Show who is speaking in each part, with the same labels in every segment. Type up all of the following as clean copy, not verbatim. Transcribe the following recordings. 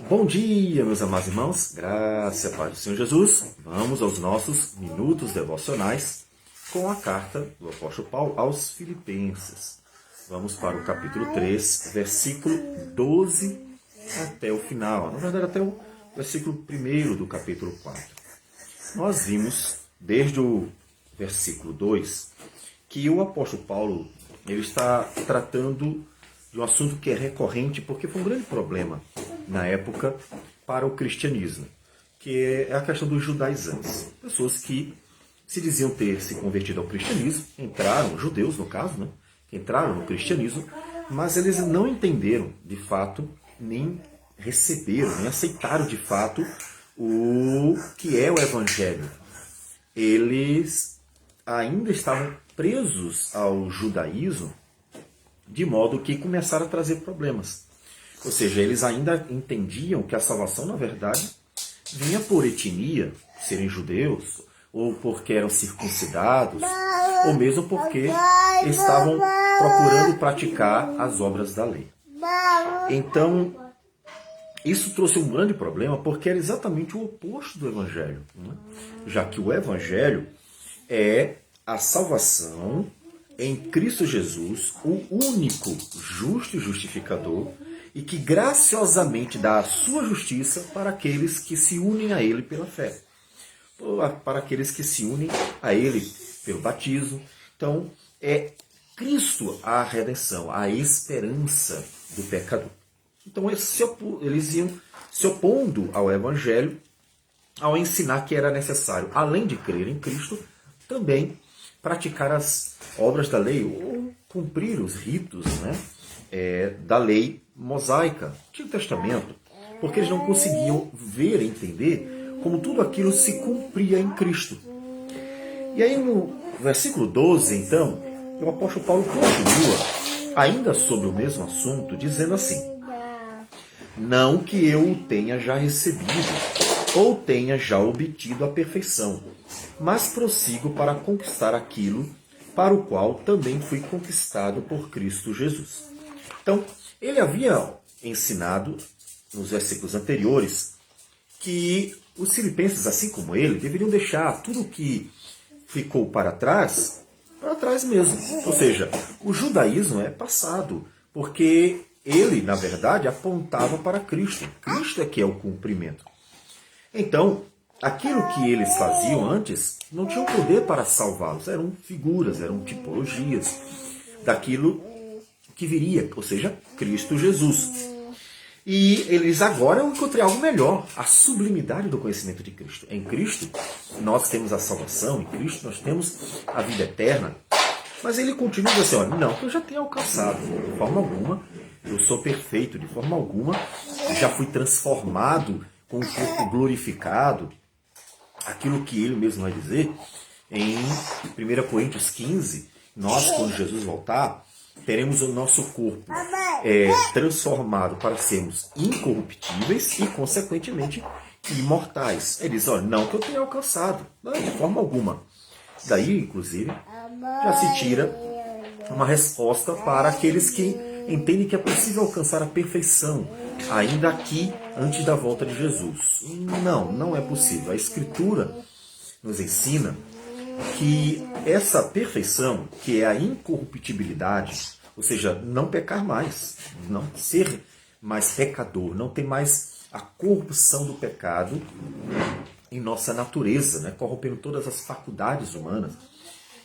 Speaker 1: Bom dia, meus amados irmãos, graça e paz do Senhor Jesus. Vamos aos nossos minutos devocionais com a carta do apóstolo Paulo aos Filipenses. Vamos para o capítulo 3, versículo 12 até o final, na verdade até o versículo 1 do capítulo 4. Nós vimos, desde o versículo 2, que o apóstolo Paulo ele está tratando de um assunto que é recorrente, porque foi um grande problema na época para o cristianismo, que é a questão dos judaizantes. Pessoas que se diziam ter se convertido ao cristianismo, entraram, judeus no caso, né? Entraram no cristianismo, mas eles não entenderam de fato, nem receberam, nem aceitaram de fato o que é o evangelho. Eles ainda estavam presos ao judaísmo, de modo que começaram a trazer problemas. Ou seja, eles ainda entendiam que a salvação, na verdade, vinha por etnia, serem judeus, ou porque eram circuncidados, ou mesmo porque estavam procurando praticar as obras da lei. Então, isso trouxe um grande problema, porque era exatamente o oposto do Evangelho, né? Já que o Evangelho é a salvação em Cristo Jesus, o único justo e justificador, e que graciosamente dá a sua justiça para aqueles que se unem a Ele pela fé, para aqueles que se unem a Ele pelo batismo. Então, é Cristo a redenção, a esperança do pecador. Então, eles iam se opondo ao Evangelho, ao ensinar que era necessário, além de crer em Cristo, também praticar as obras da lei, ou cumprir os ritos, né, da lei mosaica, Antigo Testamento, porque eles não conseguiam ver e entender como tudo aquilo se cumpria em Cristo. E aí no versículo 12, então, o apóstolo Paulo continua, ainda sobre o mesmo assunto, dizendo assim: não que eu o tenha já recebido, ou tenha já obtido a perfeição, mas prossigo para conquistar aquilo para o qual também fui conquistado por Cristo Jesus. Então, ele havia ensinado, nos versículos anteriores, que os filipenses, assim como ele, deveriam deixar tudo o que ficou para trás mesmo. Ou seja, o judaísmo é passado, porque ele, na verdade, apontava para Cristo. Cristo é que é o cumprimento. Então, aquilo que eles faziam antes não tinham poder para salvá-los. Eram figuras, eram tipologias daquilo que viria, ou seja, Cristo Jesus. E eles agora encontraram algo melhor, a sublimidade do conhecimento de Cristo. Em Cristo nós temos a salvação, em Cristo nós temos a vida eterna. Mas ele continua assim, olha, não, eu já tenho alcançado, de forma alguma, eu sou perfeito, de forma alguma, já fui transformado com um corpo glorificado, aquilo que ele mesmo vai dizer em 1 Coríntios 15, nós, quando Jesus voltar, teremos o nosso corpo transformado para sermos incorruptíveis e, consequentemente, imortais. Ele diz, olha, não que eu tenha alcançado, não, de forma alguma. Daí, inclusive, já se tira uma resposta para aqueles que entendem que é possível alcançar a perfeição, ainda aqui, antes da volta de Jesus. Não é possível. A Escritura nos ensina que essa perfeição, que é a incorruptibilidade, ou seja, não pecar mais, não ser mais pecador, não ter mais a corrupção do pecado em nossa natureza, né, corrompendo todas as faculdades humanas.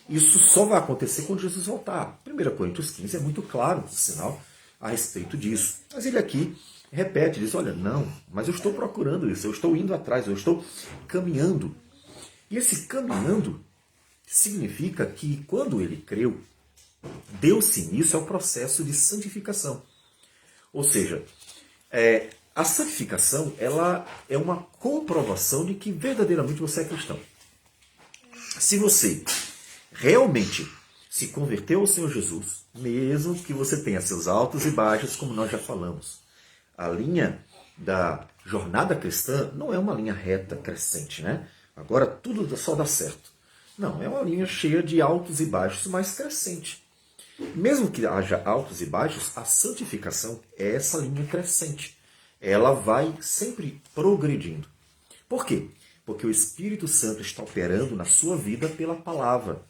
Speaker 1: Isso só vai acontecer quando Jesus voltar. 1 Coríntios 15 é muito claro, por sinal, a respeito disso. Mas ele aqui repete, diz, olha, não, mas eu estou procurando isso, eu estou indo atrás, eu estou caminhando. E esse caminhando significa que quando ele creu, deu-se início ao processo de santificação. Ou seja, a santificação ela é uma comprovação de que verdadeiramente você é cristão. Se você realmente se converteu ao Senhor Jesus, mesmo que você tenha seus altos e baixos, como nós já falamos, a linha da jornada cristã não é uma linha reta, crescente, né? Agora tudo só dá certo. Não, é uma linha cheia de altos e baixos, mas crescente. Mesmo que haja altos e baixos, a santificação é essa linha crescente. ela vai sempre progredindo. Por quê? Porque o Espírito Santo está operando na sua vida pela palavra.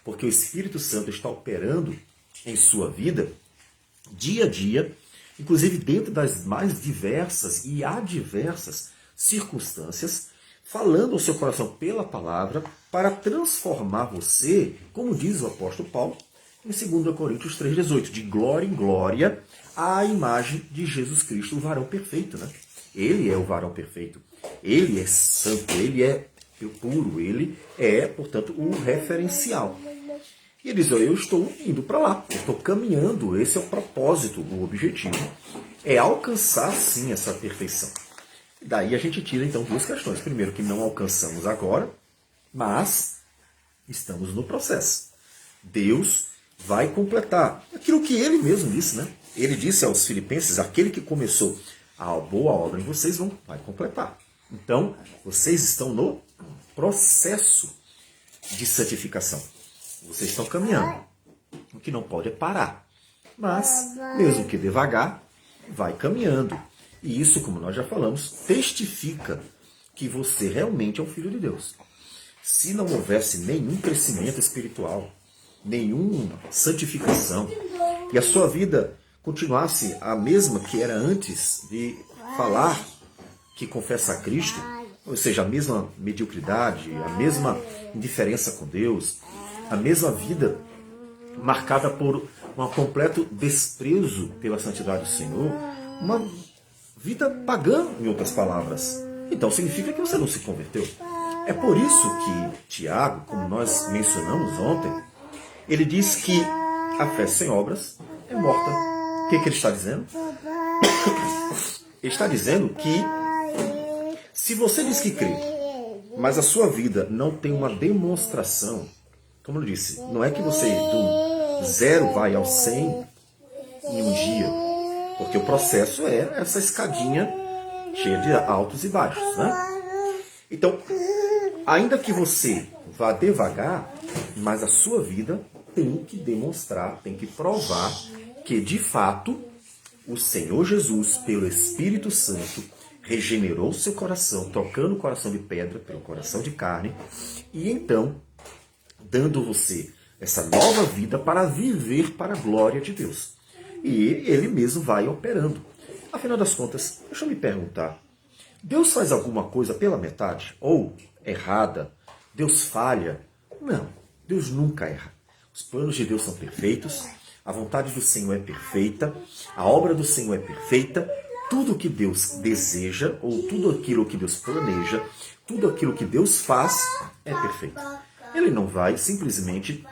Speaker 1: Porque o Espírito Santo está operando em sua vida dia a dia, inclusive dentro das mais diversas e adversas circunstâncias, falando ao seu coração pela palavra para transformar você, como diz o apóstolo Paulo, em 2 Coríntios 3,18, de glória em glória à imagem de Jesus Cristo, o varão perfeito, né? Ele é o varão perfeito. Ele é santo, ele é puro, ele é, portanto, o referencial. E ele diz, eu estou indo para lá, eu estou caminhando, esse é o propósito, o objetivo, é alcançar sim essa perfeição. E daí a gente tira então duas questões. Primeiro, que não alcançamos agora, mas estamos no processo. Deus vai completar aquilo que ele mesmo disse, né? Ele disse aos filipenses, aquele que começou a boa obra em vocês vai completar. Então, vocês estão no processo de santificação. Vocês estão caminhando. O que não pode é parar. Mas, mesmo que devagar, vai caminhando. E isso, como nós já falamos, testifica que você realmente é um filho de Deus. Se não houvesse nenhum crescimento espiritual, nenhuma santificação, e a sua vida continuasse a mesma que era antes de falar que confessa a Cristo, ou seja, a mesma mediocridade, a mesma indiferença com Deus, a mesma vida marcada por um completo desprezo pela santidade do Senhor, uma vida pagã, em outras palavras. Então significa que você não se converteu. É por isso que Tiago, como nós mencionamos ontem, ele diz que a fé sem obras é morta. O que ele está dizendo? Ele está dizendo que se você diz que crê, mas a sua vida não tem uma demonstração, como eu disse, não é que você do 0 vai ao 100 em um dia, porque o processo é essa escadinha cheia de altos e baixos, né? Então, ainda que você vá devagar, mas a sua vida tem que demonstrar, tem que provar que, de fato, o Senhor Jesus, pelo Espírito Santo, regenerou seu coração, trocando o coração de pedra pelo coração de carne, e então, dando você essa nova vida para viver para a glória de Deus. E ele mesmo vai operando. Afinal das contas, deixa eu me perguntar, Deus faz alguma coisa pela metade? Ou errada? Deus falha? Não, Deus nunca erra. Os planos de Deus são perfeitos, a vontade do Senhor é perfeita, a obra do Senhor é perfeita, tudo o que Deus deseja, ou tudo aquilo que Deus planeja, tudo aquilo que Deus faz é perfeito. Ele não vai simplesmente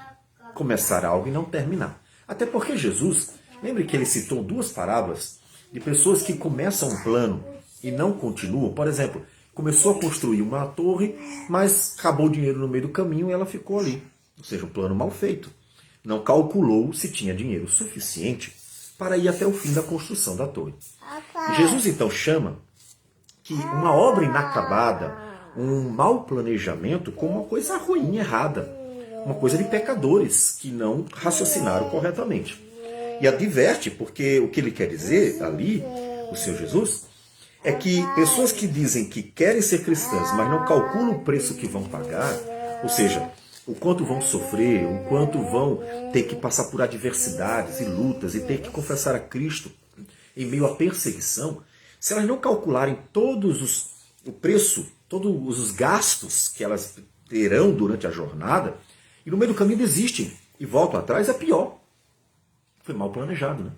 Speaker 1: começar algo e não terminar. Até porque Jesus, lembre que ele citou duas parábolas de pessoas que começam um plano e não continuam. Por exemplo, começou a construir uma torre, mas acabou o dinheiro no meio do caminho e ela ficou ali. Ou seja, um plano mal feito. Não calculou se tinha dinheiro suficiente para ir até o fim da construção da torre. E Jesus então chama que uma obra inacabada, um mau planejamento, como uma coisa ruim, errada. Uma coisa de pecadores que não raciocinaram corretamente. E adverte, porque o que ele quer dizer ali, o Senhor Jesus, é que pessoas que dizem que querem ser cristãs, mas não calculam o preço que vão pagar, ou seja, o quanto vão sofrer, o quanto vão ter que passar por adversidades e lutas e ter que confessar a Cristo em meio à perseguição, se elas não calcularem o preço, todos os gastos que elas terão durante a jornada, e no meio do caminho desistem e voltam atrás, é pior. Foi mal planejado, né?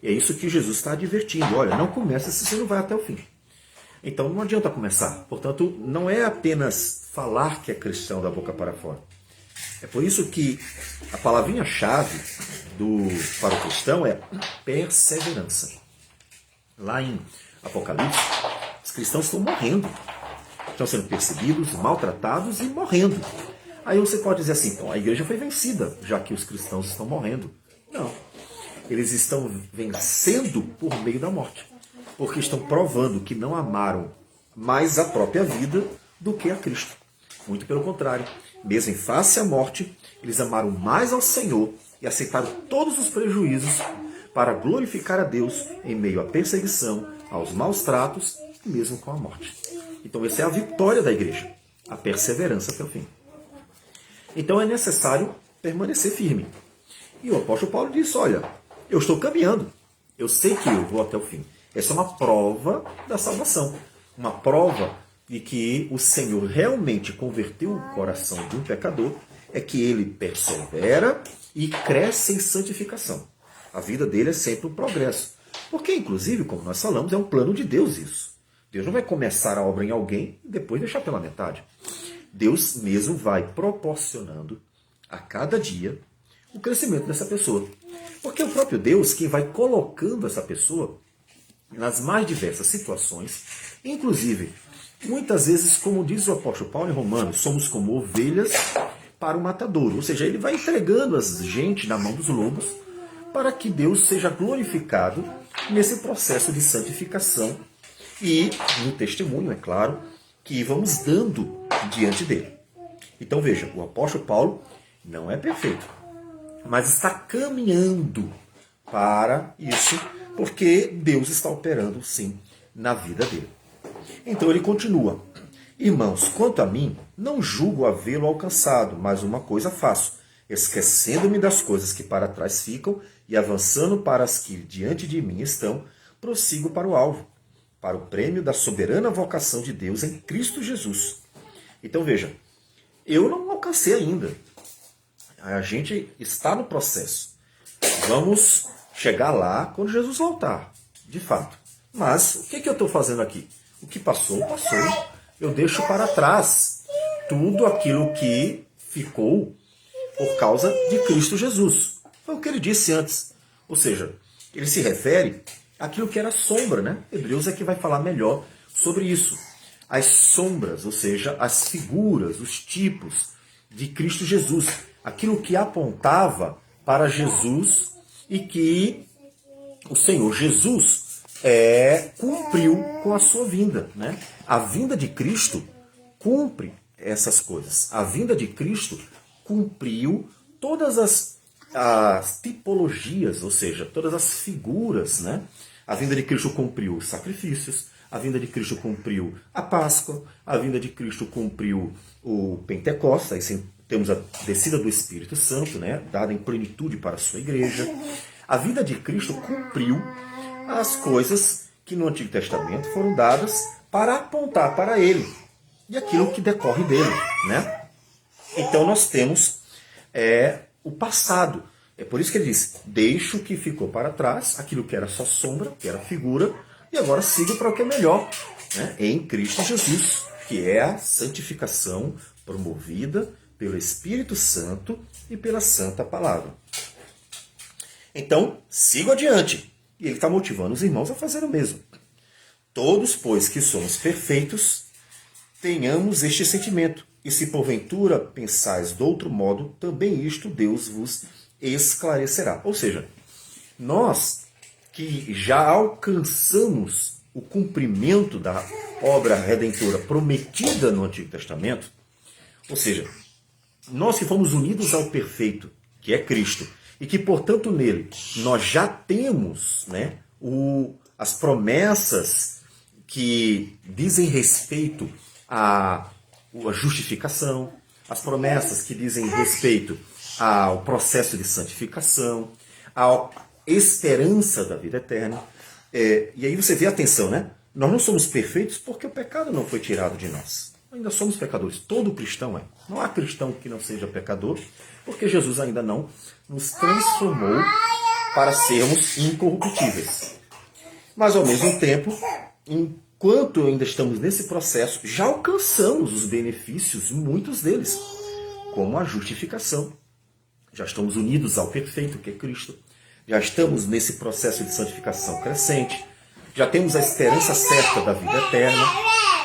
Speaker 1: E é isso que Jesus está advertindo. Olha, não começa se você não vai até o fim. Então não adianta começar. Portanto, não é apenas falar que é cristão da boca para fora. É por isso que a palavrinha-chave para o cristão é perseverança. Lá em Apocalipse, os cristãos estão morrendo. Estão sendo perseguidos, maltratados e morrendo. Aí você pode dizer assim, então a igreja foi vencida, já que os cristãos estão morrendo. Não. Eles estão vencendo por meio da morte. Porque estão provando que não amaram mais a própria vida do que a Cristo. Muito pelo contrário. Mesmo em face à morte, eles amaram mais ao Senhor e aceitaram todos os prejuízos para glorificar a Deus em meio à perseguição, aos maus tratos e mesmo com a morte. Então essa é a vitória da igreja, a perseverança até o fim. Então é necessário permanecer firme. E o apóstolo Paulo diz, olha, eu estou caminhando, eu sei que eu vou até o fim. Essa é uma prova da salvação, uma prova de que o Senhor realmente converteu o coração de um pecador, é que ele persevera e cresce em santificação. A vida dele é sempre um progresso. Porque, inclusive, como nós falamos, é um plano de Deus isso. Deus não vai começar a obra em alguém e depois deixar pela metade. Deus mesmo vai proporcionando a cada dia o crescimento dessa pessoa. Porque é o próprio Deus quem vai colocando essa pessoa nas mais diversas situações, inclusive, muitas vezes, como diz o apóstolo Paulo em Romanos, somos como ovelhas para o matadouro. Ou seja, ele vai entregando a gente na mão dos lobos para que Deus seja glorificado nesse processo de santificação e no testemunho, é claro, que vamos dando diante dele. Então veja, o apóstolo Paulo não é perfeito, mas está caminhando para isso, porque Deus está operando, sim, na vida dele. Então ele continua. Irmãos, quanto a mim, não julgo havê-lo alcançado, mas uma coisa faço, esquecendo-me das coisas que para trás ficam e avançando para as que diante de mim estão, prossigo para o alvo, para o prêmio da soberana vocação de Deus em Cristo Jesus. Então veja, eu não alcancei ainda. A gente está no processo. Vamos chegar lá quando Jesus voltar, de fato. Mas o que eu estou fazendo aqui? O que passou, passou. Eu deixo para trás tudo aquilo que ficou por causa de Cristo Jesus. Foi o que ele disse antes. Ou seja, ele se refere àquilo que era sombra, né? Hebreus é que vai falar melhor sobre isso. As sombras, ou seja, as figuras, os tipos de Cristo Jesus. Aquilo que apontava para Jesus e que o Senhor Jesus cumpriu com a sua vinda. Né? A vinda de Cristo cumpre essas coisas. A vinda de Cristo cumpriu todas as tipologias, ou seja, todas as figuras. Né? A vinda de Cristo cumpriu os sacrifícios, a vinda de Cristo cumpriu a Páscoa, a vinda de Cristo cumpriu o Pentecostes, aí sim, temos a descida do Espírito Santo, né, dada em plenitude para a sua igreja. A vida de Cristo cumpriu as coisas que no Antigo Testamento foram dadas para apontar para ele e aquilo que decorre dele. Né? Então nós temos o passado. É por isso que ele diz, deixo o que ficou para trás, aquilo que era só sombra, que era figura, e agora sigo para o que é melhor, né, em Cristo Jesus, que é a santificação promovida pelo Espírito Santo e pela Santa Palavra. Então, sigo adiante. E ele está motivando os irmãos a fazer o mesmo. Todos, pois, que somos perfeitos, tenhamos este sentimento. E se porventura pensais de outro modo, também isto Deus vos esclarecerá. Ou seja, nós que já alcançamos o cumprimento da obra redentora prometida no Antigo Testamento, ou seja, nós que fomos unidos ao perfeito, que é Cristo, e que, portanto, nele nós já temos, né, as promessas que dizem respeito à justificação, as promessas que dizem respeito ao processo de santificação, à esperança da vida eterna. E aí você vê, atenção, né? Nós não somos perfeitos porque o pecado não foi tirado de nós. Ainda somos pecadores. Todo cristão é. Não há cristão que não seja pecador, porque Jesus ainda não nos transformou para sermos incorruptíveis. Mas, ao mesmo tempo, enquanto ainda estamos nesse processo, já alcançamos os benefícios, muitos deles, como a justificação. Já estamos unidos ao perfeito, que é Cristo. Já estamos nesse processo de santificação crescente. Já temos a esperança certa da vida eterna.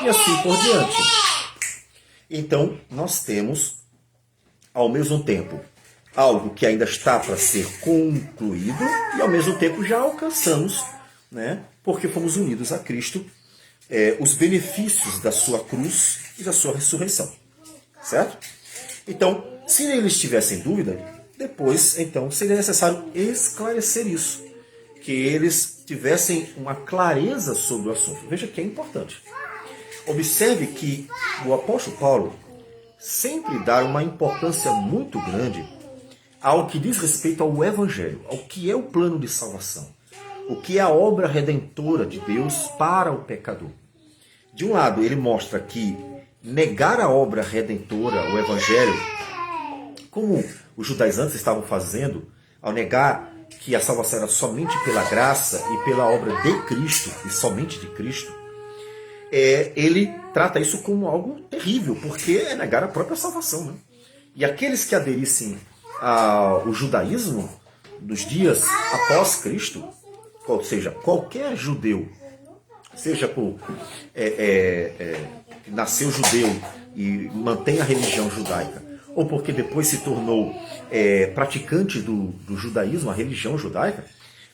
Speaker 1: E assim por diante. Então, nós temos, ao mesmo tempo, algo que ainda está para ser concluído e, ao mesmo tempo, já alcançamos, né, porque fomos unidos a Cristo, os benefícios da sua cruz e da sua ressurreição. Certo? Então, se eles tivessem dúvida, depois, então, seria necessário esclarecer isso. que eles tivessem uma clareza sobre o assunto. Veja que é importante. Observe que o apóstolo Paulo sempre dá uma importância muito grande ao que diz respeito ao Evangelho, ao que é o plano de salvação, o que é a obra redentora de Deus para o pecador. De um lado, ele mostra que negar a obra redentora, o Evangelho, como os judaizantes estavam fazendo, ao negar que a salvação era somente pela graça e pela obra de Cristo, e somente de Cristo, ele trata isso como algo terrível, porque é negar a própria salvação. Né? E aqueles que aderissem ao judaísmo dos dias após Cristo, ou seja, qualquer judeu, seja por que nasceu judeu e mantém a religião judaica, ou porque depois se tornou praticante do judaísmo, a religião judaica,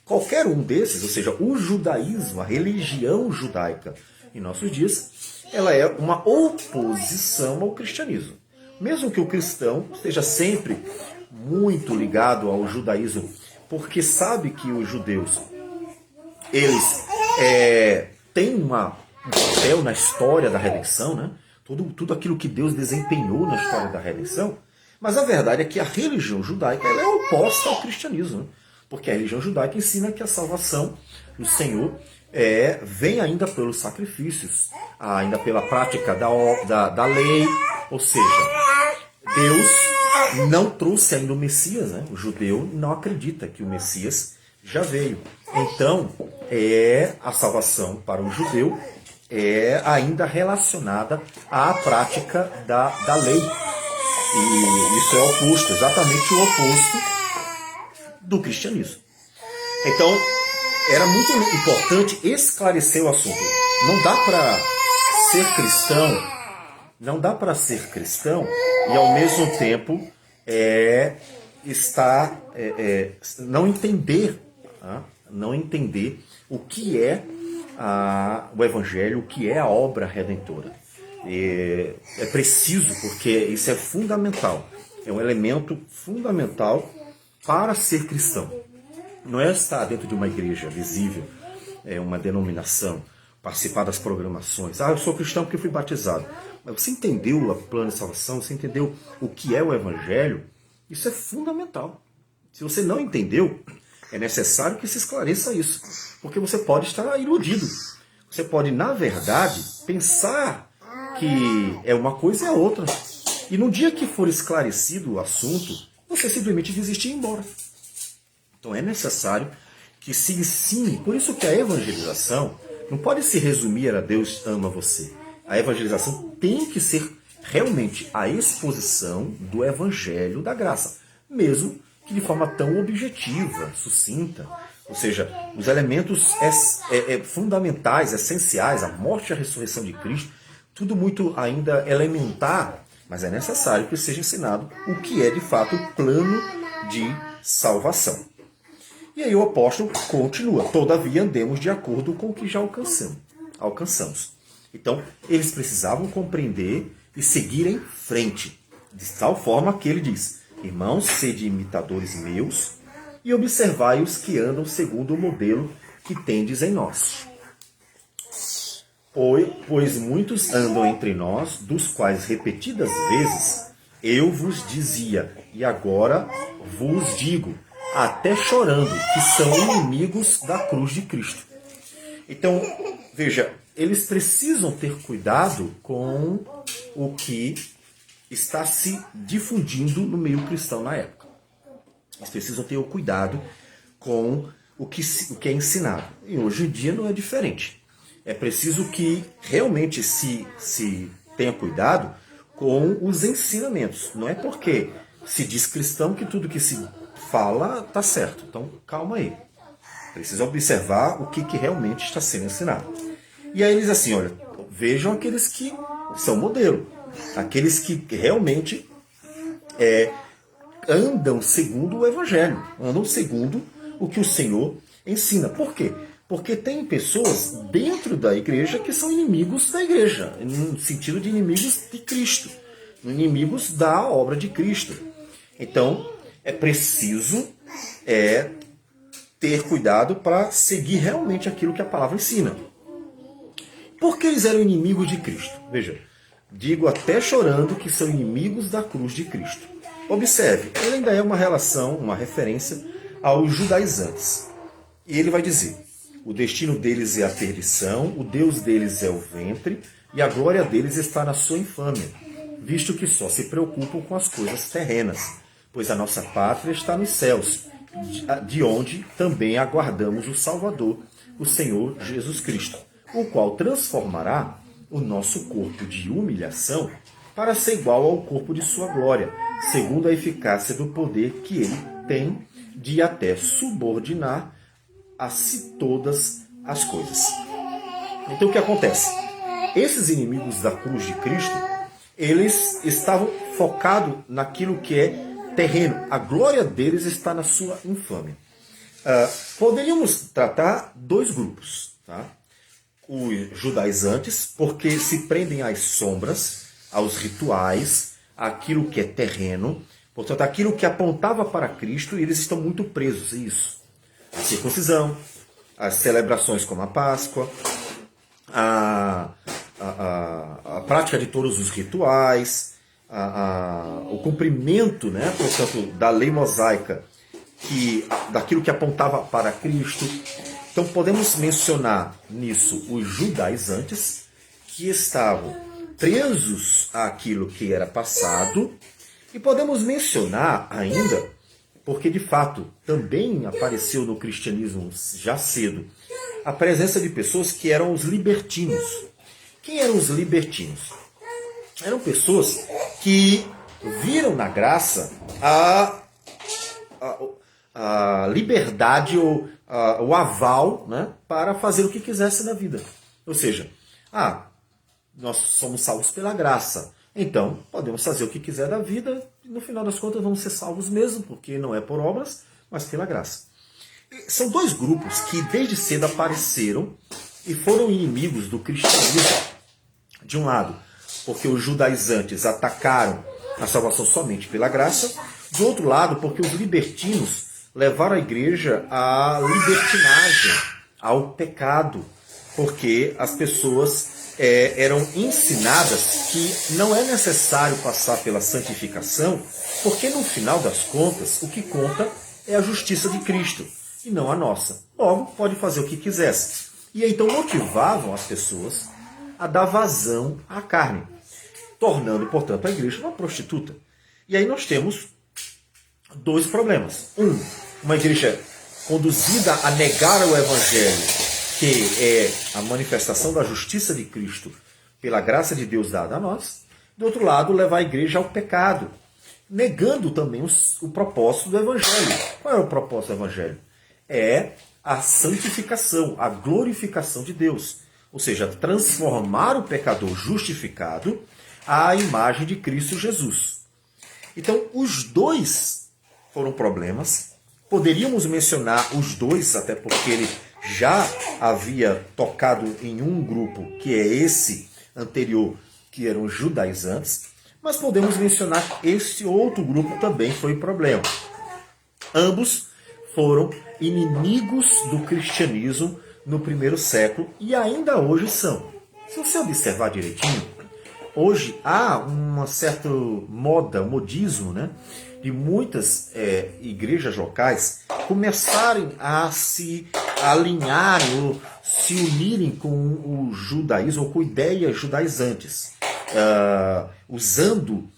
Speaker 1: qualquer um desses, ou seja, o judaísmo, a religião judaica em nossos dias, ela é uma oposição ao cristianismo. Mesmo que o cristão esteja sempre muito ligado ao judaísmo, porque sabe que os judeus, eles têm um papel na história da redenção, né? Tudo aquilo que Deus desempenhou na história da redenção, mas a verdade é que a religião judaica ela é oposta ao cristianismo, né? Porque a religião judaica ensina que a salvação do Senhor vem ainda pelos sacrifícios, ainda pela prática da lei, ou seja, Deus não trouxe ainda o Messias, né? O judeu não acredita que o Messias já veio. Então, a salvação para o judeu é ainda relacionada à prática da lei. E isso é oposto, exatamente o oposto do cristianismo. Então, era muito importante esclarecer o assunto. Não dá para ser cristão e ao mesmo tempo não entender o que é o Evangelho, o que é a obra redentora. É preciso, porque isso é fundamental, é um elemento fundamental para ser cristão. Não é estar dentro de uma igreja visível, uma denominação, participar das programações. Eu sou cristão porque fui batizado. Mas você entendeu o plano de salvação? Você entendeu o que é o Evangelho? Isso é fundamental. Se você não entendeu, é necessário que se esclareça isso, porque você pode estar iludido. Você pode, na verdade, pensar que é uma coisa e é outra. E no dia que for esclarecido o assunto, você simplesmente desistir e ir embora. Então é necessário que se ensine. Por isso que a evangelização não pode se resumir a Deus ama você. A evangelização tem que ser realmente a exposição do Evangelho da graça, mesmo que de forma tão objetiva, sucinta. Ou seja, os elementos fundamentais, essenciais, a morte e a ressurreição de Cristo, tudo muito ainda elementar, mas é necessário que seja ensinado o que é de fato o plano de salvação. E aí o apóstolo continua: todavia andemos de acordo com o que já alcançamos. Então, eles precisavam compreender e seguir em frente, de tal forma que ele diz: irmãos, sede imitadores meus e observai os que andam segundo o modelo que tendes em nós. Pois muitos andam entre nós, dos quais repetidas vezes eu vos dizia, e agora vos digo, até chorando, que são inimigos da cruz de Cristo. Então, veja, eles precisam ter cuidado com o que está se difundindo no meio cristão na época. Eles precisam ter o cuidado com o que é ensinado. E hoje em dia não é diferente. É preciso que realmente se tenha cuidado com os ensinamentos. Não é porque se diz cristão que tudo que se fala está certo. Então, calma aí. Precisa observar o que realmente está sendo ensinado. E aí eles assim, olha, vejam aqueles que são modelo. Aqueles que realmente andam segundo o Evangelho. Andam segundo o que o Senhor ensina. Por quê? Porque tem pessoas dentro da igreja que são inimigos da igreja, no sentido de inimigos de Cristo, inimigos da obra de Cristo. Então, é preciso ter cuidado para seguir realmente aquilo que a palavra ensina. Por que eles eram inimigos de Cristo? Veja, digo até chorando que são inimigos da cruz de Cristo. Observe, ele ainda é uma relação, uma referência aos judaizantes. E ele vai dizer, o destino deles é a perdição, o Deus deles é o ventre, e a glória deles está na sua infâmia, visto que só se preocupam com as coisas terrenas, pois a nossa pátria está nos céus, de onde também aguardamos o Salvador, o Senhor Jesus Cristo, o qual transformará o nosso corpo de humilhação para ser igual ao corpo de sua glória, segundo a eficácia do poder que ele tem de até subordinar a si todas as coisas. Então o que acontece? Esses inimigos da cruz de Cristo, eles estavam focados naquilo que é terreno. A glória deles está na sua infâmia. Poderíamos tratar dois grupos. Tá? Os judaizantes, porque se prendem às sombras, aos rituais, àquilo que é terreno. Portanto, aquilo que apontava para Cristo, eles estão muito presos a isso. A circuncisão, as celebrações como a Páscoa, a prática de todos os rituais, o cumprimento, né, portanto, da lei mosaica, daquilo que apontava para Cristo. Então podemos mencionar nisso os judaizantes, que estavam presos àquilo que era passado, e podemos mencionar ainda, porque de fato também apareceu no cristianismo já cedo, a presença de pessoas que eram os libertinos. Quem eram os libertinos? Eram pessoas que viram na graça a liberdade ou o aval, né, para fazer o que quisesse na vida. Ou seja, nós somos salvos pela graça. Então, podemos fazer o que quiser da vida e no final das contas vamos ser salvos mesmo, porque não é por obras, mas pela graça. E são dois grupos que desde cedo apareceram e foram inimigos do cristianismo. De um lado, porque os judaizantes atacaram a salvação somente pela graça. Do outro lado, porque os libertinos levaram a igreja à libertinagem, ao pecado, porque as pessoas eram ensinadas que não é necessário passar pela santificação, porque no final das contas, o que conta é a justiça de Cristo, e não a nossa. Logo, pode fazer o que quisesse. E então motivavam as pessoas a dar vazão à carne, tornando, portanto, a igreja uma prostituta. E aí nós temos dois problemas. Uma igreja conduzida a negar o evangelho, que é a manifestação da justiça de Cristo pela graça de Deus dada a nós. Do outro lado, levar a igreja ao pecado, negando também o propósito do evangelho. Qual é o propósito do evangelho? É a santificação, a glorificação de Deus. Ou seja, transformar o pecador justificado à imagem de Cristo Jesus. Então, os dois foram problemas. Poderíamos mencionar os dois, até porque ele já havia tocado em um grupo, que é esse anterior, que eram os judaizantes, mas podemos mencionar esse outro grupo também foi problema. Ambos foram inimigos do cristianismo no primeiro século e ainda hoje são. Se você observar direitinho, hoje há uma certa modismo, né, de muitas igrejas locais começarem a se alinhar ou se unirem com o judaísmo ou com ideias judaizantes, usando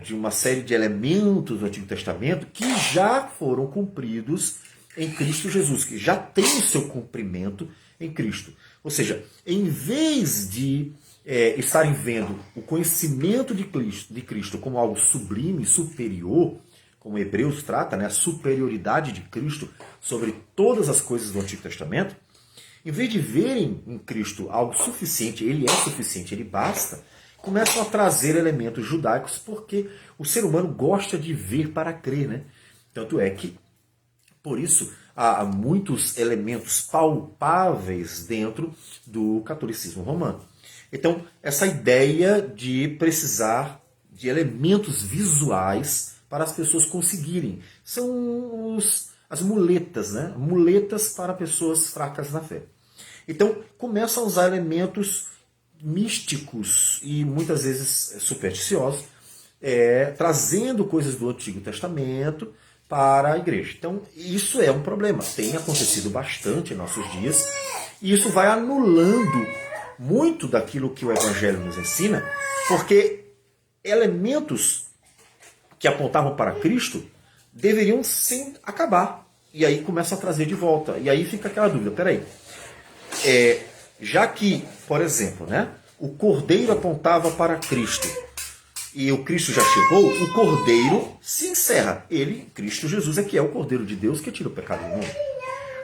Speaker 1: de uma série de elementos do Antigo Testamento que já foram cumpridos em Cristo Jesus, que já tem o seu cumprimento em Cristo. Ou seja, em vez de estarem vendo o conhecimento de Cristo como algo sublime, superior, como Hebreus trata, né, a superioridade de Cristo sobre todas as coisas do Antigo Testamento, em vez de verem em Cristo algo suficiente, ele é suficiente, ele basta, começam a trazer elementos judaicos, porque o ser humano gosta de ver para crer, né? Tanto é que, por isso, há muitos elementos palpáveis dentro do catolicismo romano. Então, essa ideia de precisar de elementos visuais para as pessoas conseguirem. São as muletas, né? Muletas para pessoas fracas na fé. Então, começam a usar elementos místicos e muitas vezes supersticiosos, trazendo coisas do Antigo Testamento para a igreja. Então, isso é um problema. Tem acontecido bastante em nossos dias, e isso vai anulando muito daquilo que o Evangelho nos ensina, porque elementos que apontavam para Cristo deveriam sim acabar. E aí começa a trazer de volta. E aí fica aquela dúvida, peraí. Já que, por exemplo, né, o Cordeiro apontava para Cristo, e o Cristo já chegou, o Cordeiro se encerra. Ele, Cristo Jesus, é que é o Cordeiro de Deus que tira o pecado do mundo.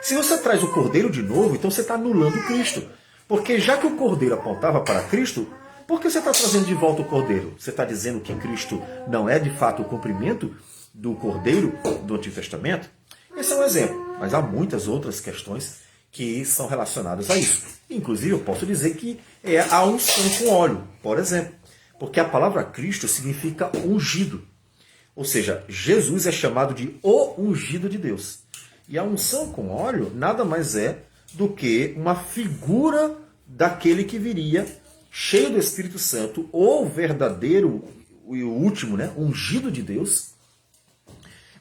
Speaker 1: Se você traz o Cordeiro de novo, então você está anulando Cristo. Porque já que o Cordeiro apontava para Cristo, por que você está trazendo de volta o Cordeiro? Você está dizendo que Cristo não é de fato o cumprimento do Cordeiro do Antigo Testamento? Esse é um exemplo, mas há muitas outras questões que são relacionadas a isso. Inclusive, eu posso dizer que é a unção com óleo, por exemplo. Porque a palavra Cristo significa ungido. Ou seja, Jesus é chamado de o ungido de Deus. E a unção com óleo nada mais é do que uma figura daquele que viria cheio do Espírito Santo, o verdadeiro e o último, né, ungido de Deus.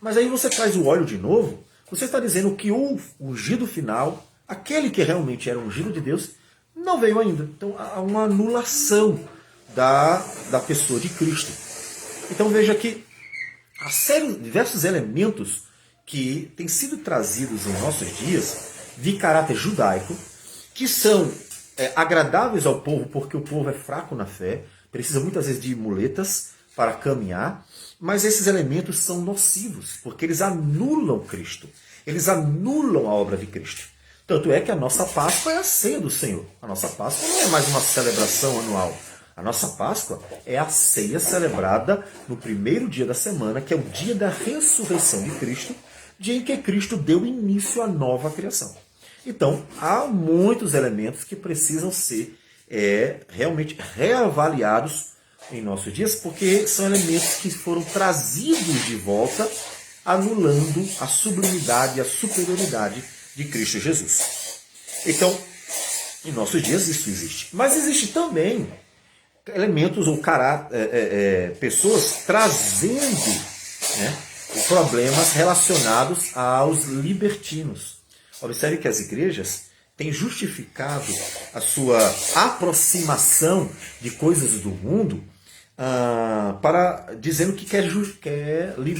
Speaker 1: Mas aí você traz o óleo de novo, você está dizendo que o ungido final, aquele que realmente era ungido de Deus, não veio ainda. Então há uma anulação da pessoa de Cristo. Então veja que há diversos elementos que têm sido trazidos em nossos dias de caráter judaico, que são agradáveis ao povo, porque o povo é fraco na fé, precisa muitas vezes de muletas para caminhar, mas esses elementos são nocivos, porque eles anulam Cristo, eles anulam a obra de Cristo. Tanto é que a nossa Páscoa é a ceia do Senhor. A nossa Páscoa não é mais uma celebração anual. A nossa Páscoa é a ceia celebrada no primeiro dia da semana, que é o dia da ressurreição de Cristo, dia em que Cristo deu início à nova criação. Então, há muitos elementos que precisam ser realmente reavaliados em nossos dias, porque são elementos que foram trazidos de volta, anulando a sublimidade e a superioridade de Cristo Jesus. Então, em nossos dias isso existe. Mas existe também elementos ou pessoas trazendo, né, problemas relacionados aos libertinos. Observe que as igrejas têm justificado a sua aproximação de coisas do mundo dizendo que quer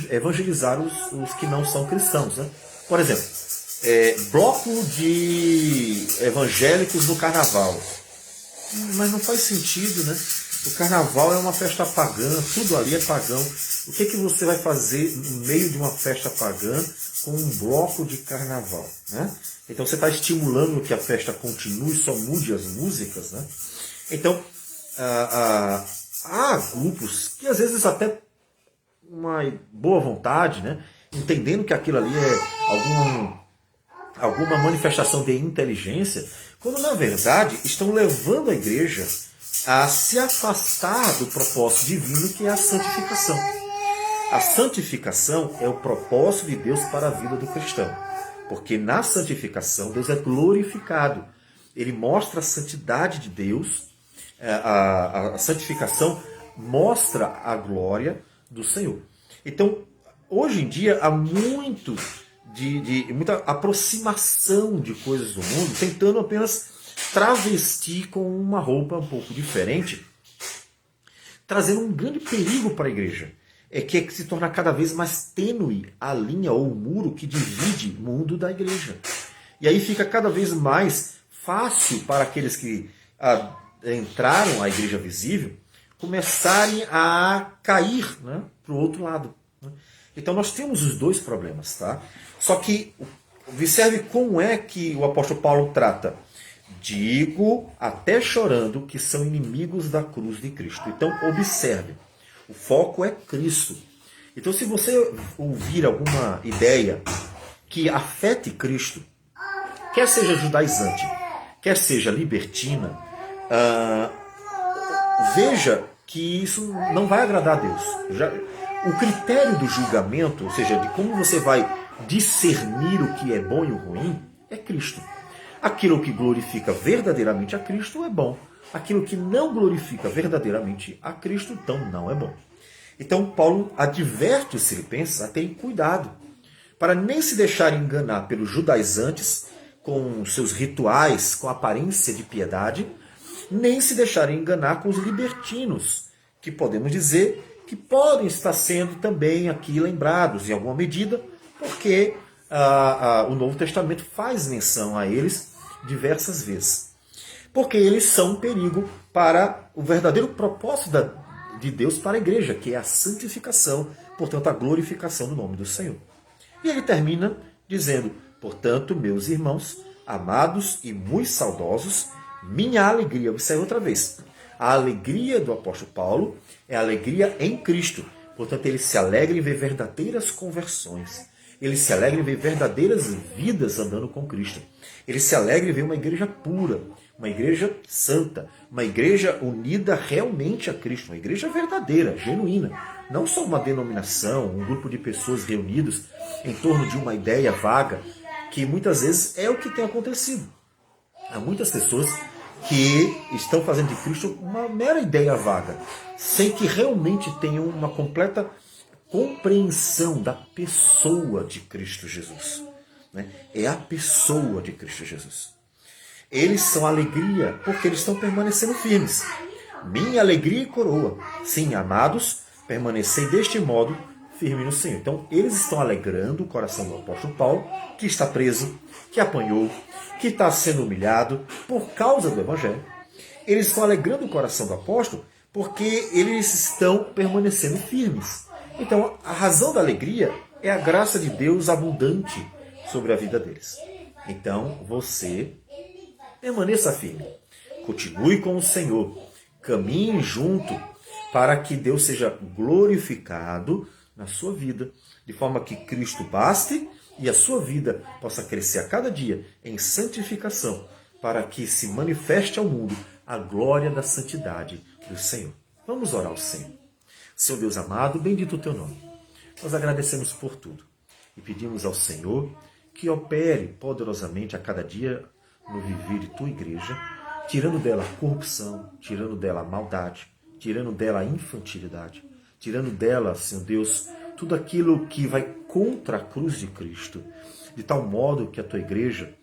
Speaker 1: evangelizar os que não são cristãos. Né? Por exemplo, bloco de evangélicos no carnaval. Mas não faz sentido, né? O carnaval é uma festa pagã, tudo ali é pagão. O que você vai fazer no meio de uma festa pagã com um bloco de carnaval? Né? Então você está estimulando que a festa continue, só mude as músicas. Né? Então, há grupos que às vezes até uma boa vontade, né? Entendendo que aquilo ali é alguma manifestação de inteligência, quando na verdade estão levando a igreja a se afastar do propósito divino, que é a santificação. A santificação é o propósito de Deus para a vida do cristão, porque na santificação Deus é glorificado. Ele mostra a santidade de Deus, a santificação mostra a glória do Senhor. Então, hoje em dia há muita aproximação de coisas do mundo, tentando apenas travestir com uma roupa um pouco diferente, trazendo um grande perigo para a igreja. Que se torna cada vez mais tênue a linha ou o muro que divide o mundo da igreja. E aí fica cada vez mais fácil para aqueles que entraram à igreja visível começarem a cair, né, para o outro lado. Então nós temos os dois problemas. Tá? Só que observe como é que o apóstolo Paulo trata. Digo, até chorando, que são inimigos da cruz de Cristo. Então, observe, o foco é Cristo. Então, se você ouvir alguma ideia que afete Cristo, quer seja judaizante, quer seja libertina, veja que isso não vai agradar a Deus. O critério do julgamento, ou seja, de como você vai discernir o que é bom e o ruim é Cristo. Aquilo que glorifica verdadeiramente a Cristo é bom. Aquilo que não glorifica verdadeiramente a Cristo, então não é bom. Então Paulo adverte os filipenses a terem cuidado, para nem se deixarem enganar pelos judaizantes com seus rituais, com aparência de piedade, nem se deixarem enganar com os libertinos, que podemos dizer que podem estar sendo também aqui lembrados em alguma medida, porque o Novo Testamento faz menção a eles diversas vezes. Porque eles são um perigo para o verdadeiro propósito de Deus para a igreja, que é a santificação, portanto a glorificação do nome do Senhor. E ele termina dizendo: portanto, meus irmãos, amados e muito saudosos, minha alegria, observe outra vez, a alegria do apóstolo Paulo é a alegria em Cristo. Portanto, ele se alegra em ver verdadeiras conversões. Ele se alegra em ver verdadeiras vidas andando com Cristo. Ele se alegra em ver uma igreja pura, uma igreja santa, uma igreja unida realmente a Cristo, uma igreja verdadeira, genuína. Não só uma denominação, um grupo de pessoas reunidos em torno de uma ideia vaga, que muitas vezes é o que tem acontecido. Há muitas pessoas que estão fazendo de Cristo uma mera ideia vaga, sem que realmente tenham uma completa compreensão da pessoa de Cristo Jesus. É a pessoa de Cristo Jesus. Eles são alegria porque eles estão permanecendo firmes. Minha alegria e coroa. Sim, amados, permanecei deste modo firme no Senhor. Então, eles estão alegrando o coração do apóstolo Paulo, que está preso, que apanhou, que está sendo humilhado por causa do Evangelho. Eles estão alegrando o coração do apóstolo porque eles estão permanecendo firmes. Então, a razão da alegria é a graça de Deus abundante sobre a vida deles. Então, você permaneça firme. Continue com o Senhor. Caminhe junto para que Deus seja glorificado na sua vida, de forma que Cristo baste e a sua vida possa crescer a cada dia em santificação, para que se manifeste ao mundo a glória da santidade do Senhor. Vamos orar ao Senhor. Senhor Deus amado, bendito o teu nome. Nós agradecemos por tudo e pedimos ao Senhor que opere poderosamente a cada dia no viver de tua igreja, tirando dela a corrupção, tirando dela a maldade, tirando dela a infantilidade, tirando dela, Senhor Deus, tudo aquilo que vai contra a cruz de Cristo, de tal modo que a tua igreja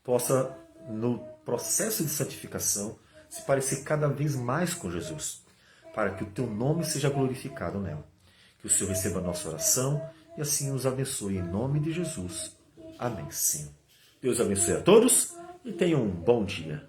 Speaker 1: possa, no processo de santificação, se parecer cada vez mais com Jesus, para que o teu nome seja glorificado nela. Que o Senhor receba a nossa oração e assim nos abençoe em nome de Jesus. Amém, Senhor. Deus abençoe a todos e tenham um bom dia.